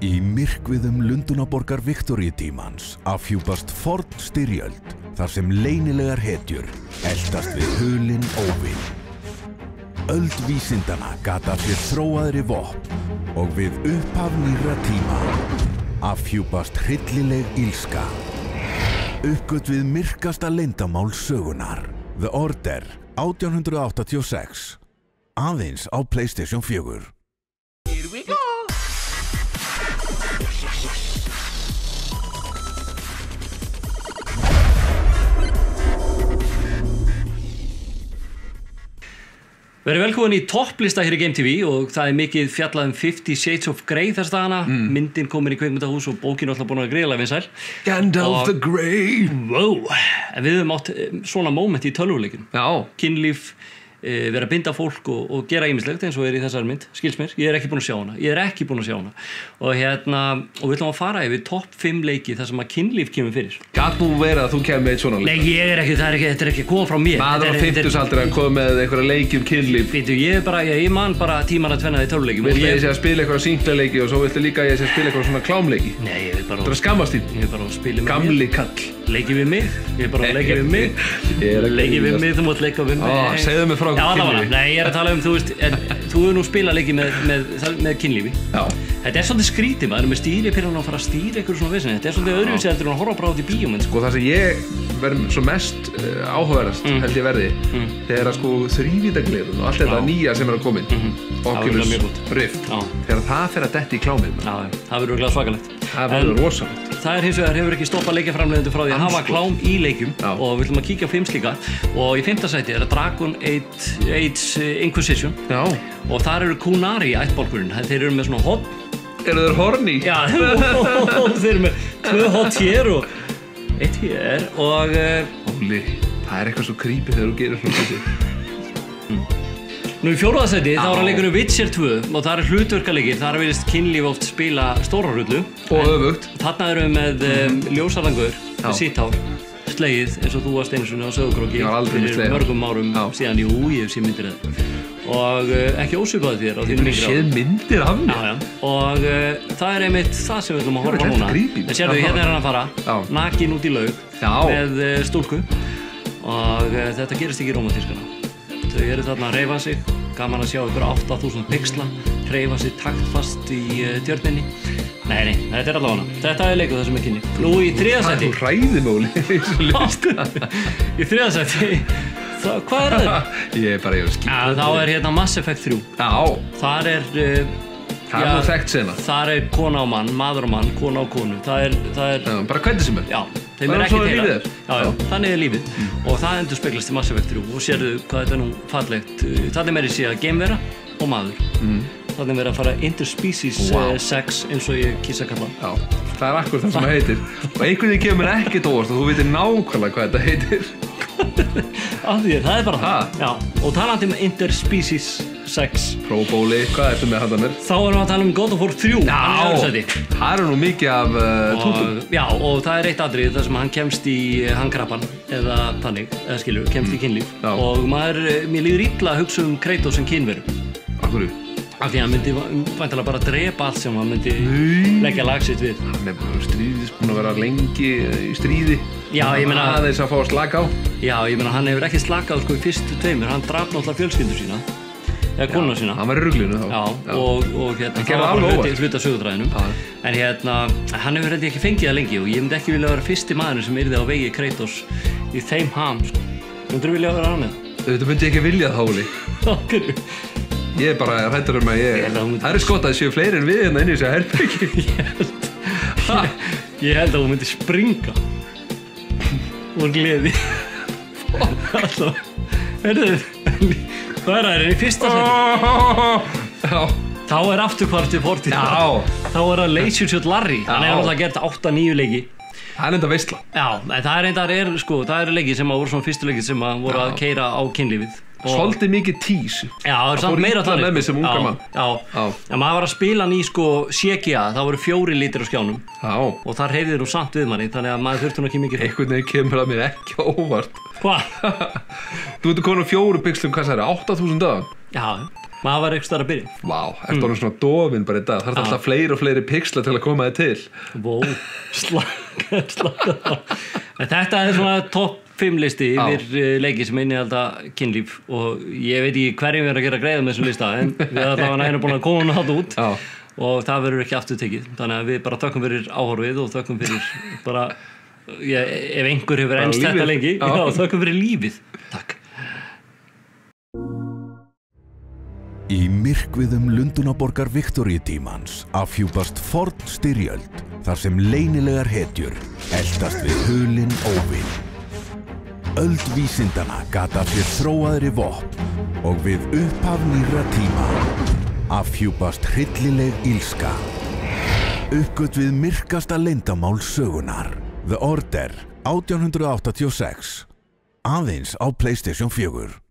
Í myrkviðum Lundúnaborgar Viktoríutímans afhjúpast forn styrjöld þar sem leynilegar hetjur eltast við hulinn óvin. Öld vísindana gat af sér þróaðri vopn og við upphaf nýrra tíma afhjúpast hryllileg illska. Uppgöt við myrkasta leyndamál sögunar. The Order 1886. Aðeins á PlayStation 4. Here we go! Verið velkomin í topplista hér í Game TV og það mikið fjallað 50 Shades of Grey þessa dagana. Myndin komin í kvikmyndahús og bókin alltaf búin að greiðlega vinsæl. Gandalf the Grey. Wow! En við höfum átt svona moment í tölvuleikjum. Já. Kynlíf, vera að binda fólk og gera ýmislegt eins og í þessari mynd, skils mér. Ég er ekki búin að sjá hana. Og við ætlum að fara yfir topp 5 leiki þar sem að kynlíf kemur fyrir. Gat nú verið að þú kemur með eitt svona leik? Nei, þetta er ekki að koma frá mér. Maður á 50-aldri að koma með einhverja leiki leikjum kynlíf. Ég man bara tíman að tvenna í tölvuleikjum. Viltu ég sé að spila einhverja sýndarleiki og svo viltu líka ég sé að spila einhverja svona klámleiki? Nei, ég vil bara... Þetta er að skammast þín. Ég vil bara spila með Gamli kall. Leiki við mig. Ég er bara að leiki við mig. Leiki við mig, þú mátt leika við mig. Segðu mig frá kynlífi. Nei, ég er að tala þú veist, þú hefur nú spilað leiki með kynlífi. Já. Þetta er svolítið skrítið, maður með stýripinnan að fara að stýra einhverju svona vesen. Þetta er svolítið öðruvísi heldur en að horfa bara á þetta í bíómynd. Sko það sem ég verð svo mest áhugaverðast held ég verði þegar að sko 3D-glerun og allt þetta nýja sem er að koma inn. Oculus Rift. Þegar það fer að detti í klámið. Já, það verður örugglega svakalegt. Það verður rosalegt. Það hins vegar hefur ekki stoppað leikjaframleiðendur frá því að hafa klám í leikjum og við ætlum að kíkja á 5 slíka og í 5. sæti er Dragon Age Inquisition. Já. Og þar eru Kunari ættbálkurinn. Þeir eru með svona horn. Eru þeir horny? Já, þeir eru með 2 hot hér og 1 hér og... Óli, það er eitthvað svo creepy þegar þú gerir svona hluti. Nú í 4. sæti þá er að leikunum Witcher 2 og það er hlutverkaleikir, þar virðist kynlíf oft spila stóra hrullu. Og öfugt. Þarna erum við með ljósalangur, með sítt hár, slegið eins og þú varst einu svona á Sögukróki fyrir mörgum árum síðan, ég hef séð myndir af þér. Og ekki ósvipaði þér á þínum yngri árum. Ég hef séð myndir af mér? Já. Og það er einmitt það sem við ætlum að horfa núna. En sérðu, hérna er hann að fara, nakin út í laug með stúlku og þetta gerist ekki í rómantískana. Þau eru þarna að hreyfa sig, gaman að sjá ykkur 8000 pixla, hreyfa sig taktfast í tjörninni. Nei, þetta er allavega hana. Þetta er leikur það sem er kynni. Nú í 3. sæti. Þú hræði mig, Óli. Í 3. sæti. Hvað er það? Ég er skýt. Þá er hérna Mass Effect 3. Já. Þar er... Það er nú þekkt sena. Þar er kona og mann, maður og mann, kona og konu. Það er... Já, bara hvernig sem er. Já. Þeim er ekki teila. Já, þannig er lífið. Og það endur speglast í Mass Effect 3 og sérðu hvað þetta er nú fallegt. Þannig meiri sé að geimvera og maður. Þannig verið að fara interspecies sex eins og ég kýsa að kalla. Já, það er akkur það sem það heitir. Og einhvern veginn kemur ekkert óvart og þú veitir nákvæmlega hvað þetta heitir. Af því það er bara það. Já, og talandi með interspecies sex. Próbóli, hvað ertu með handan mér? Þá erum við að tala God of War 3. Já, það er nú mikið af tútum. Já, og það er eitt atriði þar sem hann kemst í handkrabban eða þannig, eða skilur, kemst í kynlíf. Og mér líður illa að hugsa Kratos sem kynveru. Af hverju? Af því að hann myndi væntanlega bara drepa allt sem hann myndi leggja lag sitt við. Hann er búinn að vera lengi í stríði. Já, ég meina... Aðeins að fá að slaka á. Já, ég meina hann hefur ekki slakað sko í fyrstu 2. Hann drap náttúrulega fjölskyldur sína. Eða konuna sína. Hann var í ruglinu þá. Já, og hérna, það var bara hluti af sögutræðinum. En hérna, hann hefur ekki fengið það lengi og ég myndi ekki vilja vera fyrsti maðurinn sem yrði á vegi Kratos í þeim ham, sko. Myndirðu vilja vera hann með? Þetta myndi ég ekki vilja þá, Óli. Okkur. Ég er bara hræddur að það er skott að það séu fleiri en við hérna inn í þessu herbergi. Ég held að hún myndi springa úr gleði. Alltaf. Hvað er það í 1. sæti? Já. Þá er afturkvartið fortið. Já. Þá er það Leisure Suit Larry. Hann hefur alltaf gert 8-9 leiki. Það er enda veisla. Já, en það er leiki sem voru svona fyrstu leiki sem voru að keyra á kynlífið. Svolítið mikið tís. Já, það er samt meira þannig. Það fór illa með mig sem unga mann. Já. En maður var að spila hann í CGA, það voru 4 lítir á skjánum. Já. Og þar hreyfði nú samt við manni, þannig að maður þurfti nú ekki mikið. Einhvern veginn kemur það mér ekki óvart. Hvað? Þú ert komin á 4 pixlum, hvað það er, 8000 dagar? Já. maður var ekki starf að byrja. Vá, ertu orðinn svona dofinn bara í dag, þarf alltaf fleiri og fleiri pixla til að koma þér til. Vó, slaka. Þetta svona topp 5 listi yfir leiki sem innihalda kynlíf og ég veit ekki hverjum við erum að gera greiða með þessum lista en við allavega erum búin að koma hann út og það verður ekki aftur tekið. Þannig að við bara þökkum fyrir áhorfið og þökkum fyrir bara, ef einhver hefur enst þetta lengi, þökkum fyrir lífið. Takk. Í myrkviðum Lundúnaborgar Viktoríutímans afhjúpast forn styrjöld þar sem leynilegar hetjur eltast við hulinn óvin. Öld vísindanna gat af sér þróaðri vopn og við upphaf nýrra tíma afhjúpast hryllileg illska. Uppgötvið myrkasta leyndamál sögunar. The Order 1886. Aðeins á PlayStation 4.